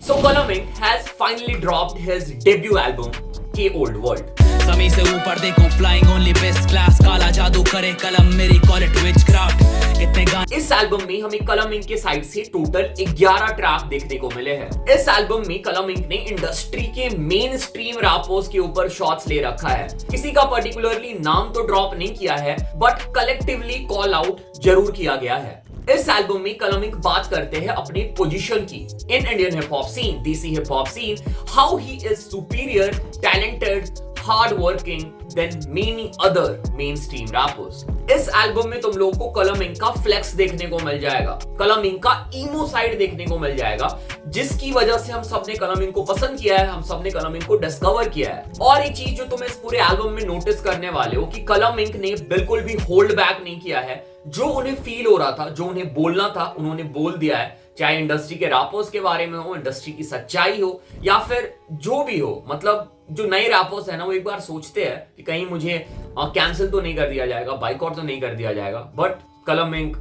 So Coloming has finally dropped his debut album, K Old World. जमीन से ऊपर देखो फ्लाइंग ओनली बेस्ट क्लास काला जादू करे कलम मेरी कॉल इट विचक्राफ्ट कितने गाने। इस एल्बम में हमें कलम इंक के साइड से टोटल 11 ट्रैक देखने को मिले हैं। इस एल्बम में कलम इंक ने इंडस्ट्री के मेन स्ट्रीम रैपर्स के ऊपर शॉट्स ले रखा है। किसी का पर्टिकुलरली नाम तो ड्रॉप नहीं किया है, बट कलेक्टिवली कॉल आउट जरूर किया गया है। इस एल्बम में कलम इंक बात करते हैं अपनी पोजीशन की in Indian hip hop scene, desi hip hop scene, how he is superior, talented, hard working than many other mainstream rappers. इस एल्बम में तुम लोगों को कलम इंक का फ्लेक्स देखने को मिल जाएगा, कलम इंक का ईमो साइड देखने को मिल जाएगा, जिसकी वजह से हम सबने कलम इंक को पसंद किया है, हम सबने कलम इंक को डिस्कवर किया है। और एक चीज जो तुम इस पूरे एल्बम में नोटिस करने वाले हो कि कलम इंक ने बिल्कुल भी होल्ड बैक नहीं किया है। जो उन्हें फील हो रहा था, जो उन्हें बोलना था, उन्होंने बोल दिया है। चाहे इंडस्ट्री के रैपर्स के बारे में हो, इंडस्ट्री की सच्चाई हो, या फिर जो भी हो। मतलब जो नए रैपर्स है ना, वो एक बार सोचते हैं कि कहीं मुझे कैंसिल तो नहीं कर दिया जाएगा, बाइकआउट तो नहीं कर दिया जाएगा, बट कलम ink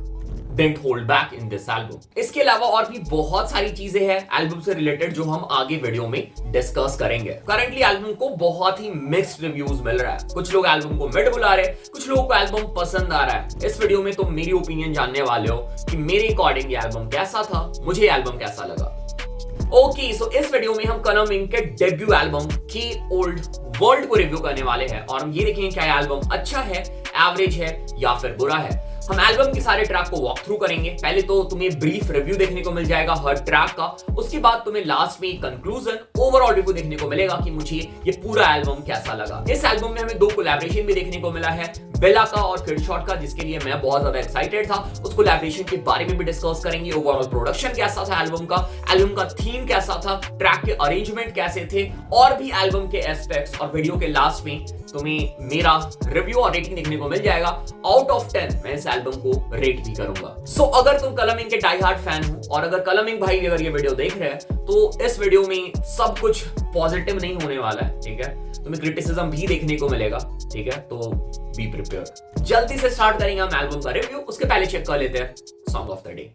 didn't hold back in this album. इसके अलावा और भी बहुत सारी चीजें हैं एल्बम से रिलेटेड जो हम आगे वीडियो में डिस्कस करेंगे। करंटली एल्बम को बहुत ही मिक्स्ड रिव्यूज मिल रहा है। कुछ लोग एल्बम को मिड बुला रहे हैं, कुछ लोगों को एल्बम पसंद आ रहा है। इस वीडियो में तुम मेरी ओपिनियन जानने वाले हो कि मेरे अकॉर्डिंग ये एल्बम कैसा था, मुझे एल्बम कैसा लगा। ओके, सो इस वीडियो में हम कलम इंक के डेब्यू एल्बम के ओल्ड वर्ल्ड को रिव्यू करने वाले हैं और हम ये देखेंगे क्या ये एल्बम अच्छा है, एवरेज है या फिर बुरा है। हम एल्बम के सारे ट्रैक को वॉक थ्रू करेंगे। पहले तो तुम्हें ब्रीफ रिव्यू देखने को मिल जाएगा हर ट्रैक का, उसके बाद तुम्हें लास्ट में कंक्लूजन, ओवरऑल रिव्यू देखने को मिलेगा कि मुझे ये पूरा एल्बम कैसा लगा। इस एल्बम में हमें 2 कोलैबोरेशन भी देखने को मिला है, बेला का और किडशॉट का, जिसके लिए मैं बहुत ज्यादा एक्साइटेड था। उस कोलैबोरेशन के बारे में भी डिस्कस करेंगे। ओवरऑल प्रोडक्शन कैसा था एल्बम का थीम कैसा था, ट्रैक के अरेंजमेंट कैसे थे, और भी एल्बम के एस्पेक्ट्स। और वीडियो के लास्ट में तुम्हें मेरा रिव्यू और रेटिंग देखने को मिल जाएगा। आउट ऑफ 10 मैं इस एल्बम को रेट भी करूंगा। सो अगर तुम कलम इंक के डाई हार्ड फैन हो और अगर कलम इंक भाई अगर ये वीडियो देख रहे हैं, तो इस वीडियो में सब कुछ पॉजिटिव नहीं होने वाला है, ठीक है। तुम्हें क्रिटिसिज्म भी देखने को मिलेगा, ठीक है, तो बी प्रिपेयर्ड। जल्दी से स्टार्ट करेंगे हम एल्बम का रिव्यू। उसके पहले चेक कर लेते हैं सॉन्ग ऑफ द डे।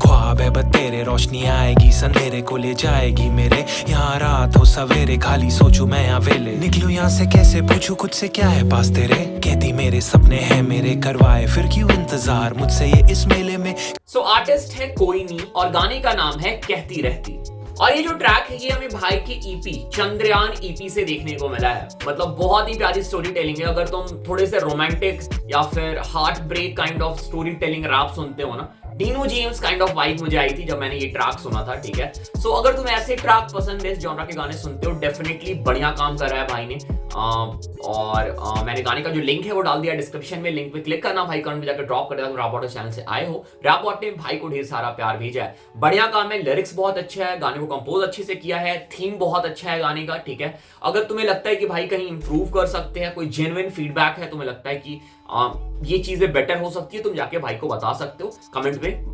ख्वाब है तेरे रोशनी आएगी संधेरे को ले जाएगी मेरे, यहाँ रात हो सवेरे खाली सोचूं मैं अवेले, निकलूं यहाँ से कैसे पूछूं खुद से क्या है पास तेरे, कहती मेरे सपने हैं मेरे करवाए फिर क्यों इंतजार मुझसे ये इस मेले में। सो आर्टिस्ट है कोई नहीं और गाने का नाम है कहती रहती। और ये जो ट्रैक है ये हमें भाई की ईपी चंद्रयान ईपी से देखने को मिला है। मतलब बहुत ही प्यारी स्टोरी टेलिंग है। अगर तुम थोड़े से रोमांटिक या फिर heart break kind of story telling rap सुनते हो ना, Dino James kind of vibe मुझे आई थी जब मैंने ये ट्रैक सुना था, ठीक है। सो अगर तुम ऐसे ट्रैक पसंद है, इस जॉनरा के गाने सुनते हो, डेफिनेटली बढ़िया काम कर रहा है भाई ने। और मैंने गाने का जो लिंक है वो डाल दिया डिस्क्रिप्शन में, लिंक पे क्लिक करना, भाई कमेंट में जाकर ड्रॉप कर देना। तुम रैपॉट चैनल से आए हो, रैपॉट ने भाई को ढेर सारा प्यार भेजा है, बढ़िया काम है, लिरिक्स बहुत अच्छा है, गाने को कंपोज अच्छे से किया है, थीम बहुत अच्छा है गाने का, ठीक है। अगर तुम्हें लगता है कि भाई कहीं इंप्रूव कर सकते हैं, कोई जेन्युइन फीडबैक है, तुम्हें लगता है कि ये चीजें बेटर हो सकती है, तुम जाके भाई को बता सकते हो कमेंट में,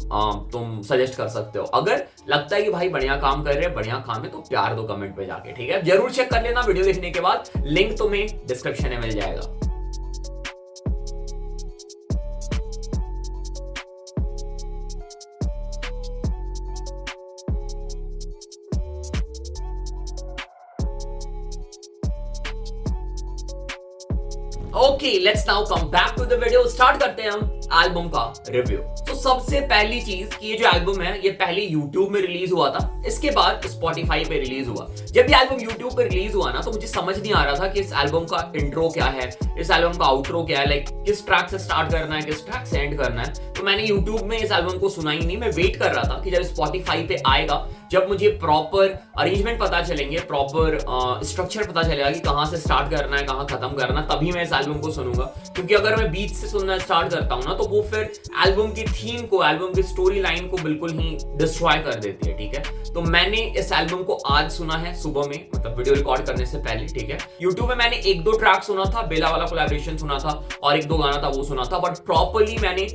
तुम सजेस्ट कर सकते हो। अगर लगता है कि भाई बढ़िया काम कर रहे हैं, बढ़िया काम है, तो प्यार दो कमेंट पे जाके, ठीक है। जरूर चेक कर लेना वीडियो देखने के बाद, लिंक तुम्हें डिस्क्रिप्शन में मिल जाएगा। Okay, let's now come back to the video. Start करते हैं हम एल्बम का रिव्यू। तो सबसे पहली चीज कि ये जो एल्बम है ये पहले YouTube में रिलीज हुआ था, इसके बाद Spotify पे रिलीज हुआ। जब ये एल्बम YouTube पे रिलीज हुआ ना, तो मुझे समझ नहीं आ रहा था कि इस एल्बम का इंट्रो क्या है, इस एल्बम का आउटरो क्या है, लाइक किस ट्रैक से स्टार्ट करना है, किस ट्रैक से एंड करना है। तो मैंने YouTube में इस एल्बम को सुना ही नहीं। मैं वेट कर रहा था कि जब Spotify पे आएगा, जब मुझे प्रॉपर अरेंजमेंट पता चलेंगे, प्रॉपर स्ट्रक्चर पता चलेगा कि कहाँ से स्टार्ट करना है, कहाँ खत्म करना, तभी मैं इस एल्बम को सुनूंगा। क्योंकि अगर मैं बीच से सुनना स्टार्ट करता हूँ ना, तो वो फिर एल्बम की थीम को, एल्बम की स्टोरी लाइन को बिल्कुल ही डिस्ट्रॉय कर देती है, ठीक है। तो मैंने इस एल्बम को आज सुना है सुबह में, मतलब वीडियो रिकॉर्ड करने से पहले, ठीक है। यूट्यूब में मैंने 1-2 ट्रैक सुना था, बेला वाला कोलैबोरेशन सुना था और 1-2 गाना था वो सुना था, बट प्रॉपरली मैंने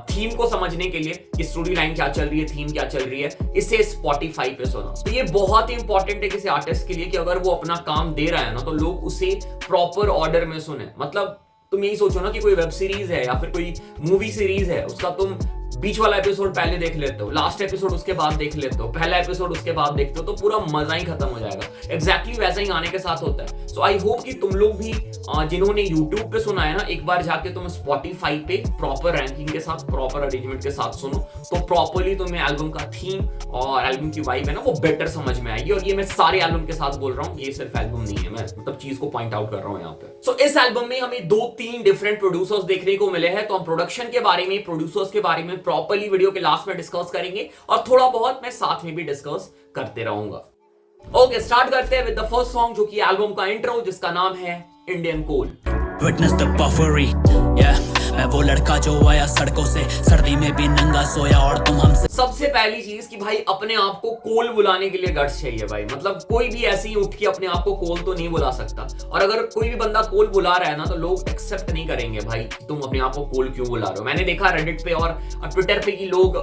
थीम को समझने के लिए कि स्टोरी लाइन क्या चल रही है, थीम क्या चल रही है, इसे Spotify पे सुना। तो ये बहुत ही इंपॉर्टेंट है किसी आर्टिस्ट के लिए कि अगर वो अपना काम दे रहा है ना, तो लोग उसे प्रॉपर ऑर्डर में सुने। मतलब तुम यही सोचो ना कि कोई वेब सीरीज है या फिर कोई मूवी सीरीज है, उसका तुम बीच वाला एपिसोड पहले देख लेते हो, लास्ट एपिसोड उसके बाद देख लेते हो, पहला एपिसोड उसके बाद देखते हो, तो पूरा मजा ही खत्म हो जाएगा। एग्जैक्टली वैसा ही गाने के साथ होता है। सो आई होप कि तुम लोग भी जिन्होंने यूट्यूब पे सुना है ना, एक बार जाके तुम स्पॉटिफाई पे प्रॉपर रैंकिंग के साथ, प्रॉपर अरेंजमेंट के साथ सुनो, तो प्रॉपरली तुम्हें एल्बम का थीम और एल्बम की वाइब है ना वो बेटर समझ में आएगी। और ये मैं सारे एल्बम के साथ बोल रहा हूँ, ये सिर्फ एल्बम नहीं है, मैं मतलब चीज को पॉइंट आउट कर रहा हूँ यहाँ पे। सो इस एल्बम में हमें 2-3 डिफरेंट प्रोड्यूसर्स देखने को मिले हैं, तो हम प्रोडक्शन के बारे में, प्रोड्यूसर्स के बारे में प्रॉपरली वीडियो के लास्ट में डिस्कस करेंगे, और थोड़ा बहुत मैं साथ में भी डिस्कस करते रहूंगा। ओके, स्टार्ट करते हैं विद द फर्स्ट सॉन्ग, जो कि एल्बम का इंट्रो, जिसका नाम है Indian Cole. Witness the puffery, yeah. मैं वो लड़का जो आया सड़कों से, सर्दी में भी नंगा सोया, और तुम हमसे। सबसे पहली चीज कि भाई अपने आप को कोल बुलाने के लिए गट्स चाहिए भाई। मतलब कोई भी ऐसे ही उठ के अपने आप को कोल तो नहीं बुला सकता, और अगर कोई भी बंदा कोल बुला रहा है ना, तो लोग एक्सेप्ट नहीं करेंगे भाई तुम अपने आप को कोल क्यों बुला रहे हो। मैंने देखा रेडिट पे और ट्विटर पे कि लोग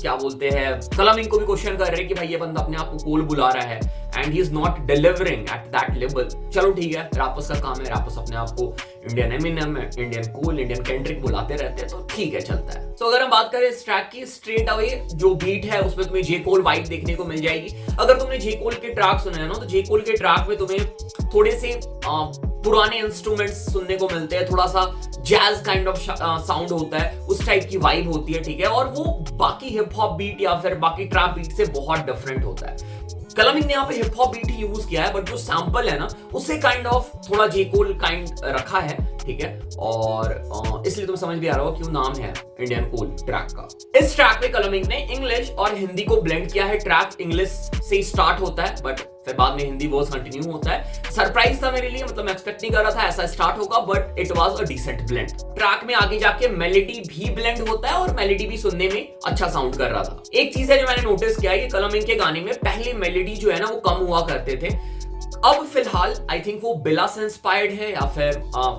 क्या बोलते हैं, कलम इंक को भी क्वेश्चन कर रहे हैं कि भाई ये बंदा अपने आप को कोल बुला रहा है and he is not delivering at that level. चलो ठीक है, रैपर्स का काम है, रैपर्स अपने आप को Indian Eminem, Indian Cole, Indian Kendrick बुलाते रहते हैं, तो ठीक है, चलता है। तो अगर हम बात करें इस ट्रैक की, स्ट्रेट अवे जो बीट है उसमें तुम्हें जे कोल वाइब देखने को मिल जाएगी। अगर तुमने जे कोल के ट्रैक सुने हैं ना, तो जे कोल के ट्रैक में तुम्हें थोड़े से पुराने इंस्ट्रूमेंट्स सुनने को मिलते हैं, थोड़ा सा जैज काइंड ऑफ साउंड होता है, उस टाइप की वाइब होती है, ठीक है, और वो बाकी हिप हॉप बीट या फिर बाकी ट्रैप बीट से बहुत डिफरेंट होता है। कलम इंक ने यहाँ पे हिप हॉप बीट ही यूज किया है, बट जो सैंपल है ना उससे काइंड ऑफ थोड़ा जे कोल काइंड रखा है, ठीक है, और इसलिए तुम समझ भी आ रहा हो क्यों नाम है इंडियन कोल ट्रैक का। इस ट्रैक पे कलम इंक ने इंग्लिश और हिंदी को ब्लेंड किया है। ट्रैक इंग्लिश से स्टार्ट होता है, बट फिर बाद में हिंदी वर्स कंटिन्यू होता है। सरप्राइज था मेरे लिए, मतलब मैं एक्सपेक्ट नहीं कर रहा था ऐसा स्टार्ट होगा, but it was a decent blend. Track में आगे जाके मेलोडी भी ब्लेंड होता है, और मेलोडी भी सुनने में अच्छा साउंड कर रहा था। एक चीज है जो मैंने नोटिस किया है, कलम इंक के गाने में पहले मेलोडी जो है ना वो कम हुआ करते थे। अब फिलहाल आई थिंक वो बिला से इंस्पायर्ड है या फिर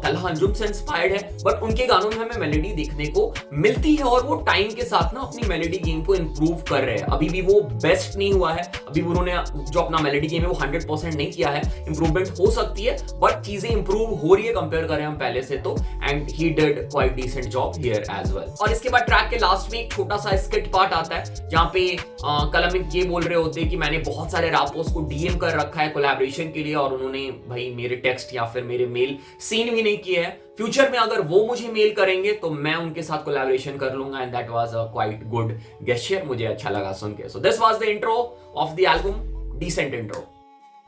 तलहा अंजुम से इंस्पायर्ड है, बट उनके गानों में हमें मेलोडी देखने को मिलती है, और वो टाइम के साथ ना अपनी मेलोडी गेम को इंप्रूव कर रहे हैं। अभी भी वो बेस्ट नहीं हुआ है, अभी उन्होंने जो अपना मेलोडी गेम है वो 100% नहीं किया है, इंप्रूवमेंट हो सकती है, बट चीजें इंप्रूव हो रही है कंपेयर करें हम पहले से तो, and he did quite decent job here as well. और इसके बाद ट्रैक के लास्ट में एक छोटा सा स्किट पार्ट आता है, जहां पे कलम इंक ये बोल रहे होते हैं कि मैंने बहुत सारे रैपर्स को डीएम कर रखा है कोलैबोरेशन के लिए, और उन्होंने भाई मेरे टेक्स्ट या फिर मेरे मेल सीन भी नहीं किए हैं। फ्यूचर में अगर वो मुझे मेल करेंगे तो मैं उनके साथ कोलैबोरेशन कर लूंगा, and that was a quite good gesture, मुझे अच्छा लगा सुन के। So this was the intro of the album, decent intro.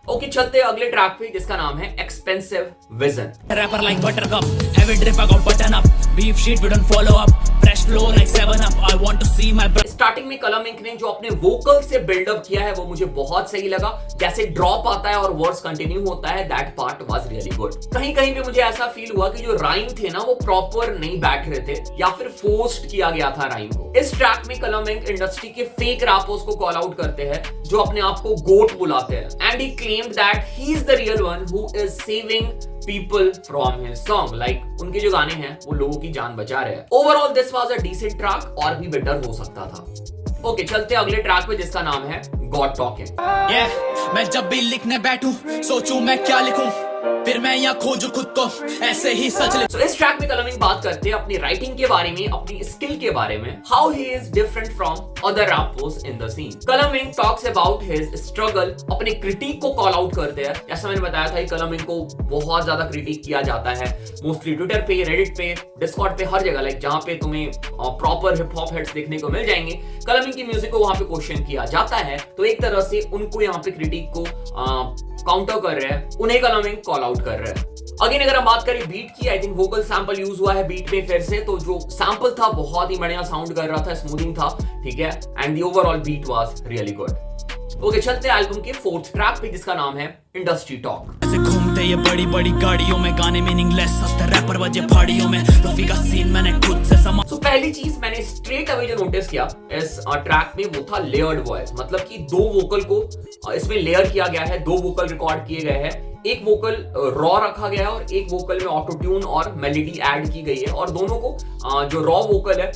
Okay, चलते हैं अगले ट्रैक पे, जिसका नाम है expensive vision. Rapper like buttercup, heavy drip I got button up, beef shit we don't follow up, fresh flow like 7 Up, I want to see my starting में कलम ink ने जो अपने वोकल से बिल्डअप किया है वो मुझे बहुत सही लगा। जैसे ड्रॉप आता है और वर्ड्स कंटिन्यू होता है, that part was really good. कहीं कहीं पे मुझे ऐसा फील हुआ कि जो राइम थे ना वो प्रॉपर नहीं बैठ रहे थे, या फिर फोर्स्ड किया गया था राइम को। इस ट्रैक में कलम इंक इंडस्ट्री के फेक रैपर्स को कॉल आउट करते हैं, जो अपने आप को गोट बुलाते हैं, and he claimed that he is the real one who is saving people from his song, like उनके जो गाने हैं वो लोगों की जान बचा रहे हैं। Overall this was a decent track, और भी बेटर हो सकता था। ओके, चलते अगले ट्रैक पे, जिसका नाम है गॉड टॉकिंग। मैं जब भी लिखने बैठूं सोचूं मैं क्या लिखूं, फिर मैं यहाँ खोजूं खुद को ऐसे ही सच ले। So, इस ट्रैक में कलम इंक बात करते हैं अपनी राइटिंग के बारे में, अपनी स्किल के बारे में, how he is different from other rappers in the scene. Kalam Ink talks about his struggle, अपने क्रिटिक को कॉल आउट करते हैं। जैसा मैंने बताया था, कलम इंक को बहुत ज्यादा क्रिटिक किया जाता है, मोस्टली ट्विटर पे, रेडिट पे, डिस्कॉर्ड पे, हर जगह, लाइक जहां पे तुम्हें प्रॉपर हिप हॉप हेड्स देखने को मिल जाएंगे, कलम इंक की म्यूजिक को वहां पे क्वेश्चन किया जाता है। तो एक तरह से उनको यहाँ पे क्रिटिक को काउंटर कर रहे हैं, उन्हें कलम इंक कॉल आउट कर रहे हैं। अगेन अगर हम बात करें बीट की, I think vocal sample use हुआ है बीट में फिर से, तो जो सैंपल था बहुत ही बढ़िया साउंड कर रहा था, स्मूथिंग था, ठीक है, and the overall beat was really good. Okay, चलते हैं एल्बम के फोर्थ ट्रैक पे, जिसका नाम है इंडस्ट्री टॉक। ऐसे घूमते ये बड़ी बड़ी गाड़ियों में, गाने मीनिंगलेस, सस्ते रैपर बजे फाड़ियों में, रफी का सीन मैंने खुद से समा। तो पहली चीज मैंने स्ट्रेट अवे जो नोटिस किया इस ट्रैक में वो था लेयर्ड वॉइस, मतलब कि दो वोकल को इसमें लेयर किया गया है, दो वोकल रिकॉर्ड किए गए हैं, एक वोकल रॉ रखा गया है और एक वोकल में ऑटो ट्यून और मेलोडी ऐड की गई है, और दोनों को जो रॉ वोकल है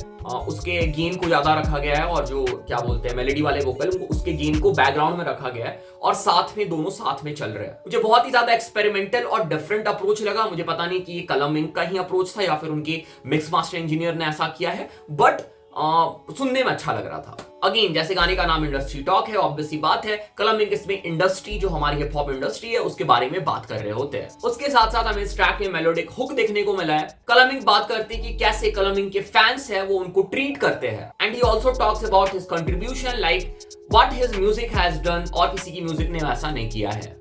उसके गेन को ज्यादा रखा गया है, और जो क्या बोलते हैं मेलोडी वाले वोकल उसके गेन को बैकग्राउंड में रखा गया है, और साथ में दोनों साथ में चल रहे हैं। मुझे बहुत ही ज्यादा एक्सपेरिमेंटल और डिफरेंट अप्रोच लगा। मुझे पता नहीं कि ये कलम इंक का ही अप्रोच था या फिर उनके मिक्स मास्टर इंजीनियर ने ऐसा किया है, बट सुनने में अच्छा लग रहा था। अगेन जैसे गाने का नाम इंडस्ट्री टॉक है, ऑब्वियसली बात है कलम इंक इसमें इंडस्ट्री जो हमारी हिप हॉप इंडस्ट्री है उसके बारे में बात कर रहे होते हैं। उसके साथ साथ हमें इस ट्रैक में मेलोडिक हुक देखने को मिला है। कलम इंक बात करते हैं कि कैसे कलम इंक के फैंस है वो उनको ट्रीट करते हैं, and he also talks about his contribution like what his music has done, और किसी की म्यूजिक ने वैसा नहीं किया है।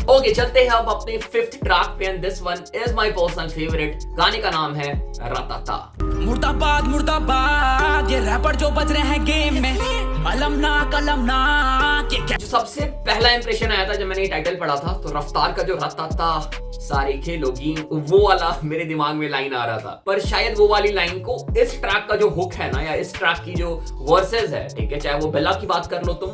ओके चलते हैं अब अपने फिफ्थ ट्रैक पे, and this one is my personal favourite. गाने का नाम है रताता। मुर्दाबाद मुर्दाबाद ये रैपर जो बज रहे हैं गेम में, कलम ना जो सबसे पहला इंप्रेशन आया था जब मैंने ये टाइटल पढ़ा था तो रफ्तार का जो रताता सारे खेलोगी वो वाला मेरे दिमाग में लाइन आ रहा था, पर शायद वो वाली लाइन को इस ट्रैक का जो हुक है ना, या इस ट्रैक की जो वर्सेस है, ठीक है, चाहे वो बेला की बात कर लो तुम,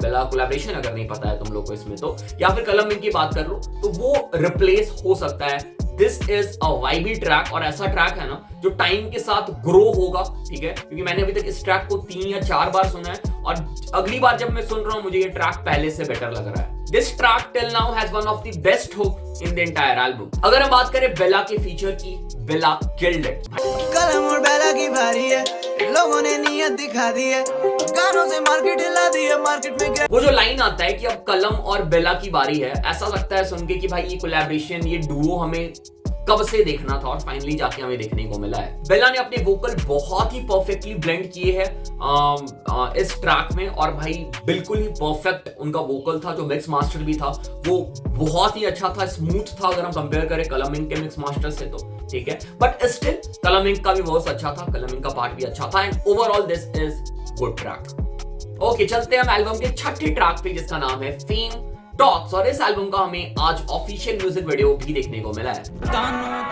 बेला कोलैबोरेशन अगर नहीं पता है तुम लोग को इसमें तो, या फिर कलम इंक की बात कर लो तो वो रिप्लेस हो सकता है। This is a vibey track, और ऐसा ट्रैक है ना जो टाइम के साथ ग्रो होगा, ठीक है, क्योंकि मैंने अभी तक इस ट्रैक को 3 या 4 बार सुना है, और अगली बार जब मैं सुन रहा हूं मुझे ये ट्रैक पहले से बेटर लग रहा है। This track till now has one of the best hook in the entire album. अगर हम बात करें बेला के फीचर की, बेला killed it. कलम और बेला की भारी है, लोगों ने नियत दिखा दी है, गानों से मार्केट हिला दी है, मार्केट में वो जो लाइन आता है कि अब कलम और बेला की बारी है, ऐसा लगता है सुन के कि भाई ये कोलैबोरेशन, ये डुओ हमें कब से देखना था और फाइनली जाके हमें देखने को मिला है। बेला ने अपने वोकल बहुत ही परफेक्टली ब्लेंड किए हैं इस ट्रैक में, और भाई बिल्कुल ही परफेक्ट उनका वोकल था। जो मिक्स मास्टर भी था वो बहुत ही अच्छा था, स्मूथ था अगर हम कंपेयर करें कलम इंक के मिक्स मास्टर से तो, ठीक है, बट स्टिल कलम इंक का भी वर्स अच्छा था, कलम इंक का पार्ट भी अच्छा था, and overall this is good track. Okay चलते हैं हम एल्बम के छठे ट्रैक पे जिसका नाम है फेम टॉक्स, और इस एल्बम का हमें आज ऑफिशियल म्यूजिक वीडियो भी देखने को मिला है।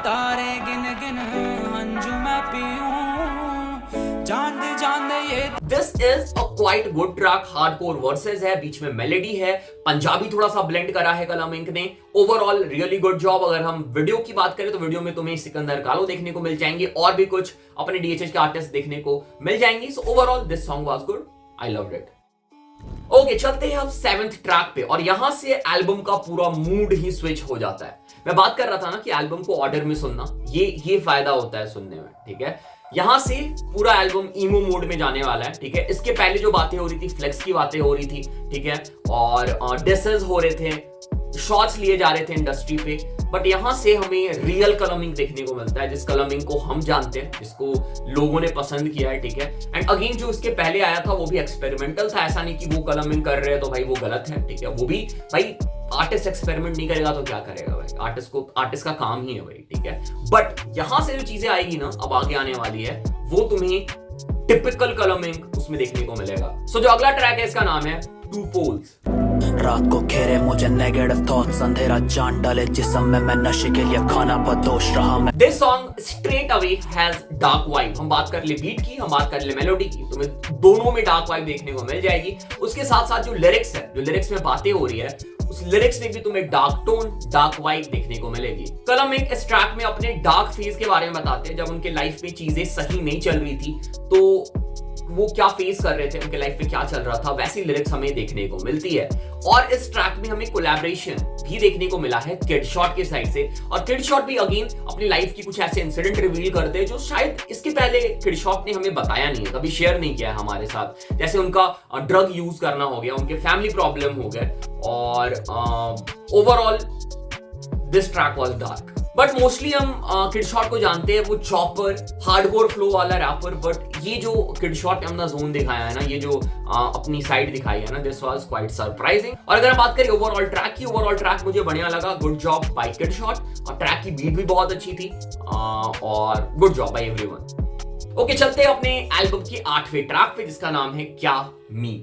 तारे गिन गिन अंजू मैं पीऊं, जान दे ये। This is a quite good track, hardcore versus है, बीच में मेलोडी है, पंजाबी थोड़ा सा ब्लेंड करा है कलम इंक ने। Overall really good job. अगर हम वीडियो की बात करें तो वीडियो में तुम्हें सिकंदर कालो देखने को मिल जाएंगे, और भी कुछ अपने डीएचएच के आर्टिस्ट देखने को मिल जाएंगे। So overall this song was good, I loved it. Okay चलते हैं अब 7th ट्रैक पे, और यहां से एल्बम का पूरा मूड ही स्विच हो जाता है। मैं बात कर रहा था ना कि एल्बम को ऑर्डर में सुनना, ये फायदा होता है सुनने में, ठीक है। यहां से पूरा एल्बम ईमो मोड में जाने वाला है, ठीक है। इसके पहले जो बातें हो रही थी, फ्लेक्स की बातें हो रही थी, ठीक है, और डिसेस हो रहे थे, शॉट्स लिए जा रहे थे इंडस्ट्री पे, बट यहां से हमें रियल कलम इंक देखने को मिलता है, जिस कलम इंक को हम जानते हैं, जिसको लोगों ने पसंद किया है, ठीक है। एंड अगेन जो इसके पहले आया था वो भी एक्सपेरिमेंटल था, ऐसा नहीं कि वो कलम इंक कर रहे हैं तो भाई वो गलत है, ठीक है। वो भी भाई आर्टिस्ट एक्सपेरिमेंट नहीं करेगा तो क्या करेगा भाई, आर्टिस्ट का काम ही है भाई, ठीक है। बट यहां से जो चीजें आएगी ना अब आगे आने वाली है, वो तुम्हें टिपिकल कलम इंक उसमें देखने को मिलेगा। सो जो अगला ट्रैक है इसका नाम है टू पोल्स। रात को घेरे मुझे नेगेटिव थॉट्स, अंधेरा जान डाले जिस्म में, मैं नशे के लिए खाना बदोश रहा मैं। This song straight away has dark vibe. हम बात कर ले बीट की, हम बात कर ले मेलोडी की, तुम्हें दोनों में डार्क वाइब देखने को मिल जाएगी। उसके साथ साथ जो लिरिक्स है, जो लिरिक्स में बातें हो रही है, उस लिरिक्स में भी तुम्हें डार्क टोन, डार्क वाइब देखने को मिलेगी। कलम इंक इस ट्रैक में अपने डार्क फेज के बारे में बताते हैं, जब उनके लाइफ में चीजें सही नहीं चल रही थी तो वो क्या फेस कर रहे थे, उनके लाइफ में क्या चल रहा था, वैसी लिरिक्स हमें देखने को मिलती है। और इस ट्रैक में हमें कोलैबोरेशन भी देखने को मिला है किड शॉट के साइड से, और किड शॉट भी अगेन अपनी लाइफ की कुछ ऐसे इंसिडेंट रिवील करते हैं जो शायद इसके पहले किड शॉट ने हमें बताया नहीं है, कभी शेयर नहीं किया है हमारे साथ। जैसे उनका ड्रग यूज करना हो गया, उनके फैमिली प्रॉब्लम हो गए, और overall this track was dark. But mostly हम किड शॉट को जानते हैं, वो चॉपर हार्डकोर फ्लो वाला रैपर, बट ये जो किड शॉट ने अपना जोन दिखाया है ना, ये जो अपनी साइड दिखाई है ना, दिस वाज क्वाइट सरप्राइजिंग। और अगर हम बात करें ओवरऑल ट्रैक की, ओवरऑल ट्रैक मुझे बढ़िया लगा, good job by kid shot, और ट्रैक की बीट भी बहुत अच्छी थी, और good job by everyone. Okay चलते हैं अपने एल्बम के 8वें ट्रैक पे जिसका नाम है क्या मी।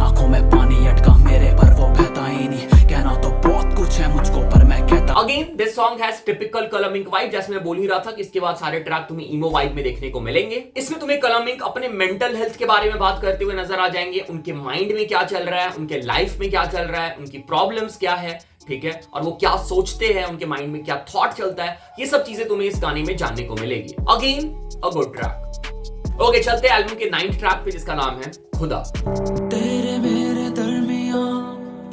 आंखों में पानी अटका मेरे पर वो बहता ही नहीं, कहना तो बहुत कुछ है मुझको पर मैं कहता। Again this song has typical कलम इंक वाइब, जैसे मैं बोल ही रहा था कि इसके बाद सारे ट्रैक तुम्हें ईमो वाइब में देखने को मिलेंगे। इसमें तुम्हें कलम इंक अपने मेंटल हेल्थ के बारे में बात करते हुए नजर आ जाएंगे, उनके माइंड में क्या चल रहा है, उनके लाइफ में क्या चल रहा है, उनकी प्रॉब्लम्स क्या है, ठीक है, और वो क्या सोचते हैं, उनके माइंड में क्या थॉट चलता है, ये सब चीजें तुम्हें इस गाने में जानने को मिलेगी। Again a good track. Okay चलते हैं एल्बम के 9th ट्रैक पे जिसका नाम है खुदा। तेरे मेरे दरमियां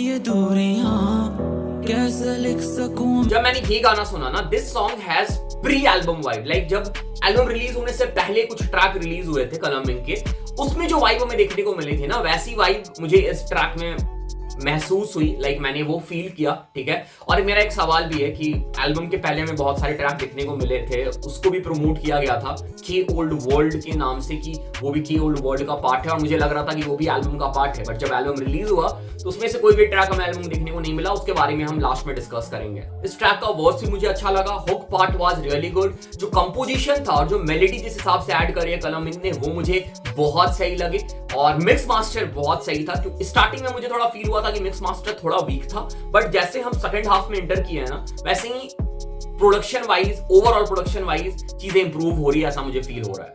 ये दूरियां कैसे लिख सकूं। जब मैंने ये गाना सुना ना, this song has pre album vibe, like जब एल्बम रिलीज होने से पहले कुछ ट्रैक रिलीज हुए थे कलम इंक के, उसमें जो वाइब हमें देखने को मिली थी ना, वैसी वाइब मुझे इस ट्रैक में महसूस हुई, लाइक मैंने वो फील किया, ठीक है। और मेरा एक सवाल भी है कि एल्बम के पहले में बहुत सारे ट्रैक देखने को मिले थे, उसको भी प्रमोट किया गया था के ओल्ड वर्ल्ड के नाम से कि वो भी के ओल्ड वर्ल्ड का पार्ट है, और मुझे लग रहा था कि वो भी एल्बम का पार्ट है। बट जब एल्बम रिलीज हुआ तो उसमें से कोई भी ट्रैक हमें एल्बम देखने को नहीं मिला, उसके बारे में हम लास्ट में डिस्कस करेंगे। इस ट्रैक का वर्स भी मुझे अच्छा लगा, hook part was really good, जो कंपोजिशन था और जो मेलोडी जिस हिसाब से ऐड करी है कलम इंक ने, वो मुझे बहुत सही लगे। और मिक्स मास्टर बहुत सही था, क्योंकि स्टार्टिंग में मुझे थोड़ा फील हुआ था कि मिक्स मास्टर थोड़ा वीक था, बट जैसे हम सेकंड हाफ में एंटर किए हैं ना, वैसे ही production wise, overall production wise चीजें इंप्रूव हो रही है, ऐसा मुझे फील हो रहा है।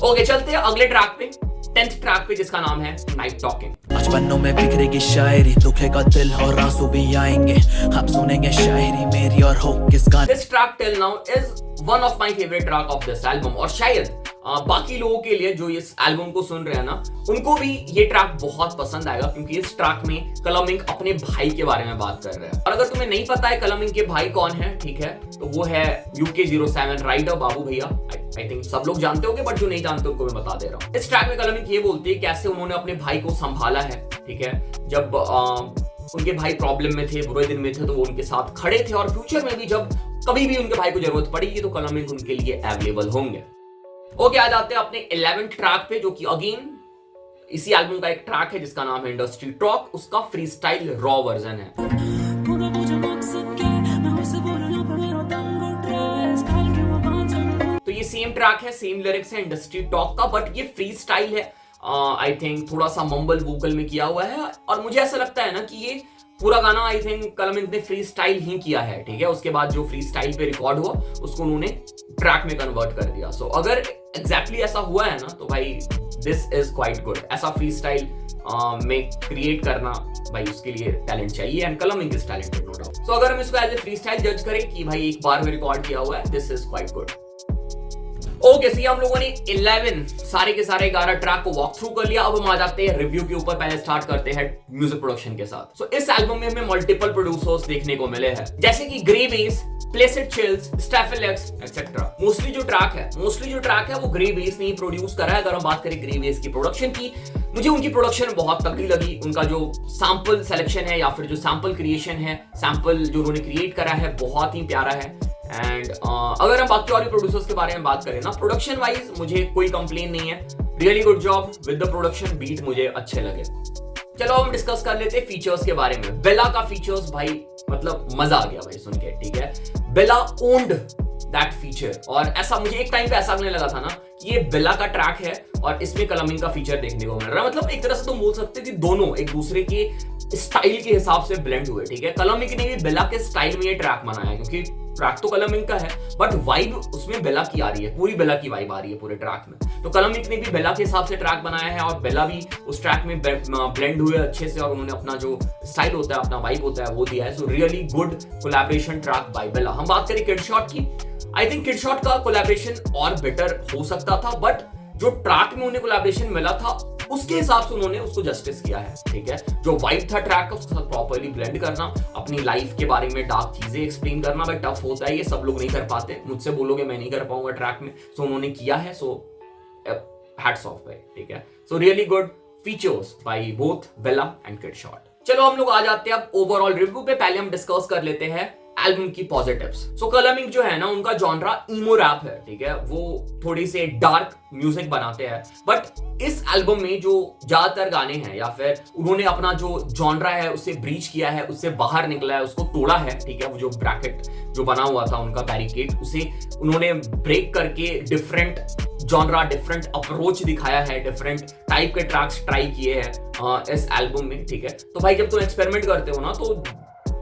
ओके, चलते हैं अगले ट्रैक पे, 10th ट्रैक पे, जिसका नाम है नाइट टॉकिंग। आज पन्नों में बिखरेगी शायरी, दुखेगा दिल और आंसू भी आएंगे, हम सुनेंगे शायरी मेरी और हो किस गाने। This track till now is one of my favourite track of this album, और शायद बाकी लोगों के लिए जो इस एल्बम को सुन रहे हैं ना, उनको भी ये ट्रैक बहुत पसंद आएगा, क्योंकि इस ट्रैक में कलम इंक अपने भाई के बारे में बात कर रहे हैं। और अगर तुम्हें नहीं पता है कलम इंक के भाई कौन है, ठीक है, तो वो है UK07 राइडर बाबू भैया। आई थिंक सब लोग जानते होंगे, बट जो नहीं जानते उनको मैं बता दे रहा हूँ। इस ट्रैक में कलम इंक ये बोलते हैं कैसे उन्होंने अपने भाई को संभाला है, ठीक है। जब उनके भाई प्रॉब्लम में थे, बुरे दिन में थे, तो वो उनके साथ खड़े थे, और फ्यूचर में भी जब कभी भी उनके भाई को जरूरत पड़ेगी तो कलम इंक उनके लिए अवेलेबल होंगे। ओके, आ जाते हैं अपने 11th ट्रैक पे, जो कि अगेन इसी एल्बम का एक ट्रैक है जिसका नाम है इंडस्ट्री टॉक। उसका फ्री स्टाइल रॉ वर्जन है। तो ये सेम ट्रैक है, सेम लिरिक्स है इंडस्ट्री टॉक का, बट ये फ्री स्टाइल है। आई थिंक थोड़ा सा मम्बल वोकल में किया हुआ है, और मुझे ऐसा लगता है ना कि ये पूरा गाना आई थिंक कलम इंक ने फ्री स्टाइल ही किया है, ठीक है। उसके बाद जो फ्री स्टाइल पे रिकॉर्ड हुआ उसको उन्होंने ट्रैक में कन्वर्ट कर दिया। सो अगर एग्जैक्टली ऐसा हुआ है ना, तो भाई दिस इज क्वाइट गुड। ऐसा फ्री स्टाइल में क्रिएट करना, भाई उसके लिए टैलेंट चाहिए, and Kalam Ink is talented, no doubt. So अगर हम इसको एज ए फ्री स्टाइल जज करें कि भाई एक बार में रिकॉर्ड किया हुआ है, this is quite good. Okay, see हम लोगों ने 11 सारे के सारे 11 ट्रैक को वॉक थ्रू कर लिया। अब हम आ जाते हैं रिव्यू के ऊपर। पहले स्टार्ट करते हैं म्यूजिक प्रोडक्शन के साथ। सो इस एल्बम में हमें मल्टीपल प्रोड्यूसर्स देखने को मिले हैं, जैसे कि ग्रे बेस, प्लेसेड चिल्स, स्टैफिल एक्स एक्सेट्रा। मोस्टली जो ट्रैक है वो ग्रे बेस ने ही प्रोड्यूस करा है। अगर हम बात करें ग्रे बेस की प्रोडक्शन की, मुझे उनकी प्रोडक्शन बहुत तगड़ी लगी। उनका जो सैंपल सिलेक्शन है या फिर जो सैंपल क्रिएशन है, सैंपल जो उन्होंने क्रिएट करा है, बहुत ही प्यारा है। एंड अगर हम बाकी और भी प्रोड्यूसर्स के बारे में बात करें ना, प्रोडक्शन वाइज मुझे कोई कंप्लेन नहीं है। Really good job with the production, beat मुझे अच्छे लगे। चलो हम डिस्कस कर लेते हैं फीचर्स के बारे में। बेला का फीचर्स भाई मतलब मजा आ गया भाई सुन के, ठीक है। बेला ओन्ड दैट फीचर, और ऐसा मुझे एक टाइम पे ऐसा लगने लगा था ना कि ये बेला का ट्रैक है और इसमें कलम इंक का फीचर देखने को मिल रहा है। मतलब एक तरह से तुम बोल सकते कि दोनों एक दूसरे के स्टाइल के हिसाब से ब्लेंड हुए, ठीक है। कलम इंक ने भी बेला के स्टाइल में ये ट्रैक बनाया है, क्योंकि ट्रैक तो कलम इंक का है, बट वाइब उसमें बेला की आ रही है, पूरी बेला की वाइब आ रही है पूरे ट्रैक में। तो कलम इंक ने भी बेला के हिसाब से ट्रैक बनाया है, और बेला भी उस ट्रैक में ब्लेंड हुए अच्छे से, और उन्होंने अपना जो स्टाइल होता है, अपना वाइब होता है, वो दिया है। So really good collaboration track by बेला। हम बात करें किड शॉट की, आई थिंक किड शॉट का कोलैबोरेशन और बेटर हो सकता था, बट जो ट्रैक में उन्हें कोलैबोरेशन मिला था उसके हिसाब से उन्होंने उसको जस्टिस किया है, ठीक है। जो वाइब था ट्रैक का उसके साथ प्रॉपर्ली ब्लेंड करना, अपनी लाइफ के बारे में डार्क चीजें एक्सप्लेन करना, भाई टफ होता है, ये सब लोग नहीं कर पाते। मुझसे बोलोगे मैं नहीं कर पाऊंगा ट्रैक में, सो उन्होंने किया है। सो हैट्स ऑफ भाई, ठीक है। So really good features by both Bella and Kidd Shot. चलो हम लोग आ जाते हैं अब ओवरऑल रिव्यू पे। पहले हम डिस्कस कर लेते हैं एल्बम की पॉजिटिव्स। सो कलम इंक जो है ना, उनका जॉनरा ईमो रैप है, ठीक है। वो थोड़ी से डार्क म्यूजिक बनाते हैं, बट इस एल्बम में जो ज्यादातर गाने हैं, या फिर उन्होंने अपना जो जॉनरा है उसे ब्रीच किया है, उससे बाहर निकला है, उसको तोड़ा है, ठीक है। वो जो ब्रैकेट जो बना हुआ था उनका बैरिकेड, उसे उन्होंने ब्रेक करके डिफरेंट जॉनरा, डिफरेंट अप्रोच दिखाया है, डिफरेंट टाइप के ट्रैक्स ट्राई किए हैं इस एल्बम में, ठीक है। तो भाई जब तुम एक्सपेरिमेंट करते हो ना, तो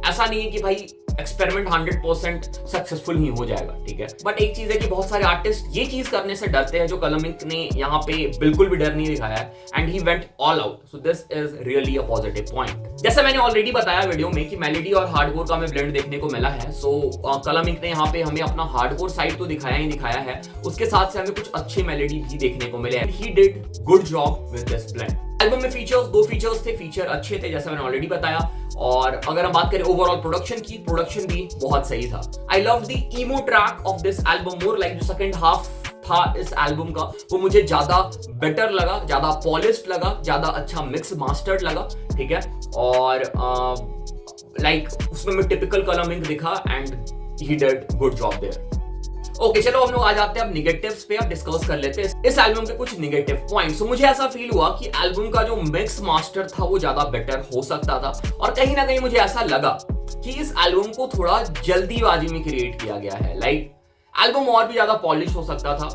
ऐसा नहीं है कि भाई एक्सपेरिमेंट 100% सक्सेसफुल ही हो जाएगा, ठीक है। बट एक चीज है कि बहुत सारे आर्टिस्ट ये चीज करने से डरते हैं, जो कलम इंक ने यहाँ पे बिल्कुल भी डर नहीं दिखाया है, and he went all out. So this is really a positive point. जैसे मैंने ऑलरेडी बताया वीडियो में कि मेलोडी और हार्डकोर का हमें ब्लेंड देखने को मिला है। सो कलम इंक ने यहाँ पे हमें अपना हार्डकोर साइड तो दिखाया ही दिखाया है, उसके साथ से हमें कुछ अच्छे मेलोडी भी देखने को मिले, and he did good job with this blend. Album में फीचर्स, 2 फीचर्स थे, फीचर अच्छे थे जैसे मैंने ऑलरेडी बताया। और अगर हम बात करें ओवरऑल प्रोडक्शन की, प्रोडक्शन भी बहुत सही था। I love the emo track of this album more, like जो सेकंड हाफ था इस एल्बम का वो मुझे ज्यादा बेटर लगा, ज्यादा पॉलिश्ड लगा, ज्यादा अच्छा मिक्स मास्टर्ड लगा, ठीक है। और उसमें मैं टिपिकल कलमिंग दिखा and he did good job there. Okay चलो हम लोग आ जाते हैं अब निगेटिव्स पे, अब डिस्कस कर लेते हैं इस एल्बम के कुछ निगेटिव पॉइंट्स। तो मुझे ऐसा फील हुआ कि एल्बम का जो मिक्स मास्टर था वो ज्यादा बेटर हो सकता था, और कहीं ना कहीं मुझे ऐसा लगा कि इस एल्बम को थोड़ा जल्दीबाजी में क्रिएट किया गया है। एल्बम और भी ज्यादा पॉलिश हो सकता था।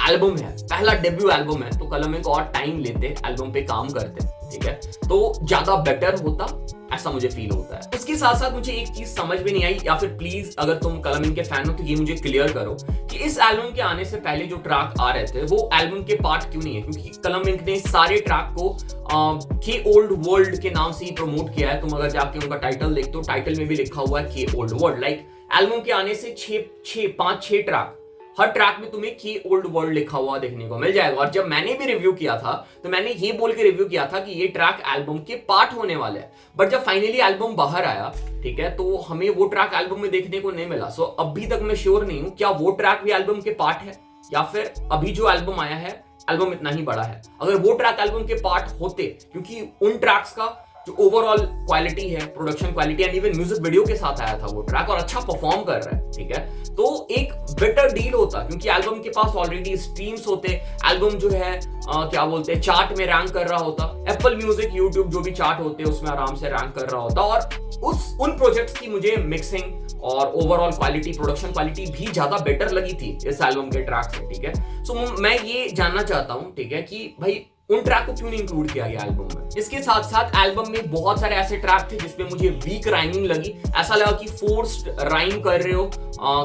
एल्बम है, पहला डेब्यू एल्बम है, तो कलमिंग और टाइम लेते, एल्बम पे काम करते, ठीक है, तो ज्यादा बेटर होता, ऐसा मुझे फील होता है। उसके साथ साथ मुझे एक चीज समझ में नहीं आई, या फिर प्लीज अगर तुम कलमिंग के फैन हो तो ये मुझे क्लियर करो कि इस एल्बम के आने से पहले जो ट्रैक आ रहे थे वो एल्बम के पार्ट क्यों नहीं है, क्योंकि कलमिंग ने सारे ट्रैक को के ओल्ड वर्ल्ड के नाम से ही प्रमोट किया है। तुम अगर जाके उनका टाइटल देखते हो, टाइटल में भी लिखा हुआ है के ओल्ड वर्ल्ड। एल्बम के आने से 5-6 ट्रैक, हर ट्रैक में तुम्हें की ओल्ड वर्ल्ड लिखा हुआ देखने को मिल जाएगा। और जब मैंने भी रिव्यू किया था तो मैंने ये बोल के रिव्यू किया था कि ये ट्रैक एल्बम के पार्ट होने वाले हैं, बट जब फाइनली एल्बम बाहर आया, ठीक है, तो हमें वो ट्रैक एल्बम में देखने को नहीं मिला। सो अभी तक मैं श्योर नहीं हूं क्या वो ट्रैक भी एल्बम के पार्ट है, या फिर अभी जो एल्बम आया है एल्बम इतना ही बड़ा है। अगर वो ट्रैक एल्बम के पार्ट होते, क्योंकि उन ट्रैक्स का जो ओवरऑल क्वालिटी है, production quality and even music video के साथ आया था वो ट्रैक और अच्छा परफॉर्म कर रहा है, ठीक है, तो एक बेटर डील होता, क्योंकि एल्बम के पास ऑलरेडी स्ट्रीम्स होते, एल्बम जो है क्या बोलते हैं चार्ट में रैंक कर रहा होता, एप्पल म्यूजिक, यूट्यूब जो भी चार्ट होते हैं उसमें आराम से रैंक कर रहा होता, और उन प्रोजेक्ट्स की मुझे मिक्सिंग और ओवरऑल क्वालिटी, प्रोडक्शन क्वालिटी भी ज्यादा बेटर लगी थी इस एल्बम के ट्रैक से, ठीक है। सो मैं ये जानना चाहता हूँ, ठीक है, कि भाई उन ट्रैक को क्यों नहीं इंक्लूड किया गया एल्बम में। इसके साथ साथ एल्बम में बहुत सारे ऐसे ट्रैक थे जिसमें मुझे वीक राइमिंग लगी, ऐसा लगा कि फोर्स्ड राइम कर रहे हो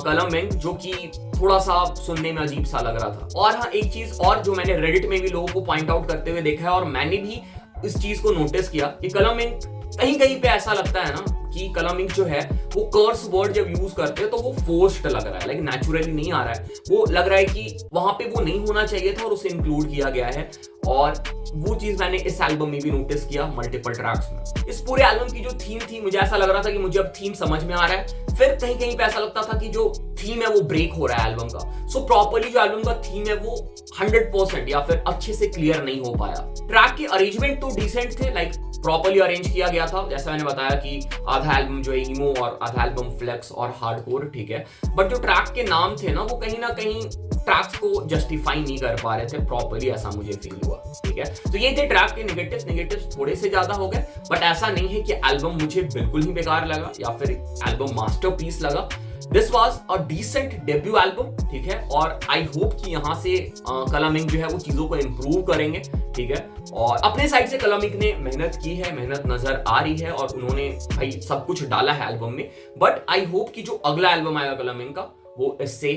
कलमिंग, जो कि थोड़ा सा सुनने में अजीब सा लग रहा था। और हाँ, एक चीज और जो मैंने रेडिट में भी लोगों को पॉइंट आउट करते हुए देखा है, और मैंने भी इस चीज को नोटिस किया कि कलमिंग कहीं कहीं पे ऐसा लगता है ना कि कलमिंग जो है वो कर्स वर्ड जब यूज करते हैं तो वो फोर्स्ड लग रहा है, लेकिन नेचुरली नहीं आ रहा है। वो लग रहा है कि वहां पे वो नहीं होना चाहिए था और उसे इंक्लूड किया गया है, और वो चीज मैंने इस एल्बम में भी नोटिस किया मल्टीपल ट्रैक्स में। इस पूरे एल्बम की जो थीम थी, मुझे ऐसा लग रहा था कि मुझे अब थीम समझ में आ रहा है, फिर कहीं कहीं पे ऐसा लगता था कि जो थीम है वो ब्रेक हो रहा है एल्बम का। सो प्रॉपर्ली जो एल्बम का थीम है वो 100% या फिर अच्छे से क्लियर नहीं हो पाया। ट्रैक के अरेंजमेंट तो डिसेंट थे, प्रॉपर्ली अरेंज किया गया था, जैसा मैंने बताया कि आधा एल्बम जो है ईमो और आधा एल्बम फ्लेक्स और हार्डकोर, ठीक है, बट जो ट्रैक के नाम थे ना वो कहीं ना कहीं ट्रैक्स को जस्टिफाई नहीं कर पा रहे थे प्रॉपर्ली, ऐसा मुझे फील हुआ, ठीक है। तो ये थे ट्रैक के नेगेटिव्स थोड़े से ज्यादा हो गए, बट ऐसा नहीं है कि एल्बम मुझे बिल्कुल ही बेकार लगा या फिर एल्बम मास्टरपीस लगा। This was a decent debut album, ठीक है, और आई होप कि यहाँ से कलमिंग जो है वो चीजों को इंप्रूव करेंगे, ठीक है। और अपने साइड से कलमिंग ने मेहनत की है, मेहनत नजर आ रही है, और उन्होंने भाई सब कुछ डाला है एल्बम में, बट आई होप कि जो अगला एल्बम आएगा कलमिंग का वो इससे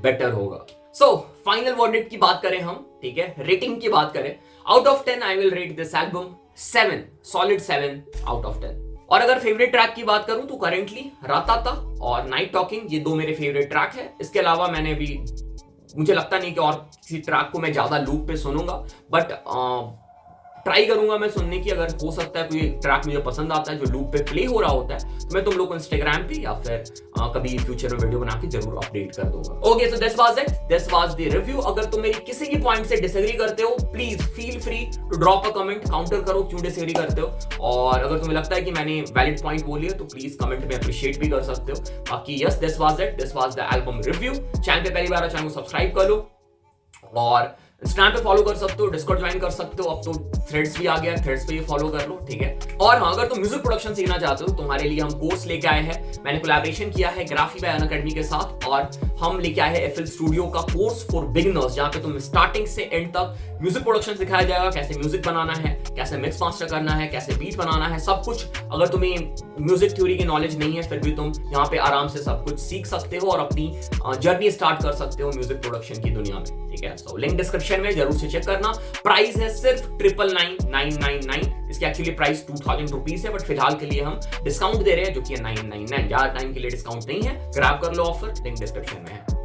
बेटर होगा। सो फाइनल वर्डिक्ट की बात करें हम, ठीक है, रेटिंग की बात करें, out of 10 I will rate this album 7, solid 7 out of 10। और अगर फेवरेट ट्रैक की बात करूं तो करेंटली राताता और नाइट टॉकिंग, ये दो मेरे फेवरेट ट्रैक है। इसके अलावा मैंने भी, मुझे लगता नहीं कि और किसी ट्रैक को मैं ज्यादा लूप पे सुनूंगा, बट ट्राई करूंगा मैं सुनने की। अगर हो सकता है कोई ट्रैक मुझे पसंद आता है जो लूप पे प्ले हो रहा होता है, तो मैं तुम लोग को इंस्टाग्राम पे या फिर कभी फ्यूचर में वीडियो बना के जरूर अपडेट कर दूंगा। Okay, so this was it, this was the review. अगर तुम मेरी किसी भी पॉइंट से डिसएग्री करते हो, please feel free to drop a comment, counter करो क्यों डिसएग्री करते हो, और अगर तुम्हें लगता है कि मैंने वैलिड पॉइंट बोली है तो प्लीज कमेंट में अप्रिशिएट भी कर सकते हो। बाकी yes, this was it, this was the album review. Channel पे पहली बार है, चैनल को सब्सक्राइब कर लो, और इंस्टाग्राम पे फॉलो कर सकते हो, डिस्कॉर्ड ज्वाइन कर सकते हो, अब तो थ्रेड्स भी आ गया, थ्रेड्स पे ये फॉलो कर लो, ठीक है। और हाँ, अगर तुम म्यूजिक प्रोडक्शन सीखना चाहते हो, तुम्हारे लिए हम कोर्स लेके आए हैं। मैंने कोलैबोरेशन किया है ग्राफी बाय अनअकैडमी के साथ, और हम लेके आए हैं FL स्टूडियो का कोर्स फॉर बिगिनर्स, जहाँ पे तुम स्टार्टिंग से एंड तक म्यूजिक प्रोडक्शन सिखाया जाएगा, कैसे म्यूजिक बनाना है, कैसे मिक्स मास्टर करना है, कैसे बीट बनाना है, सब कुछ। अगर तुम्हें म्यूजिक थ्योरी की नॉलेज नहीं है, फिर भी तुम यहाँ पे आराम से सब कुछ सीख सकते हो और अपनी जर्नी स्टार्ट कर सकते हो म्यूजिक प्रोडक्शन की दुनिया में, ठीक है। सो लिंक डिस्क्रिप्शन में जरूर से चेक करना। प्राइस है सिर्फ 99999। इसकी एक्चुअली प्राइस 2000 रुपीज है, बट फिलहाल के लिए हम डिस्काउंट दे रहे हैं जो कि 999। ज्यादा टाइम के लिए डिस्काउंट नहीं है, ग्रैब कर लो ऑफर, लिंक डिस्क्रिप्शन में है।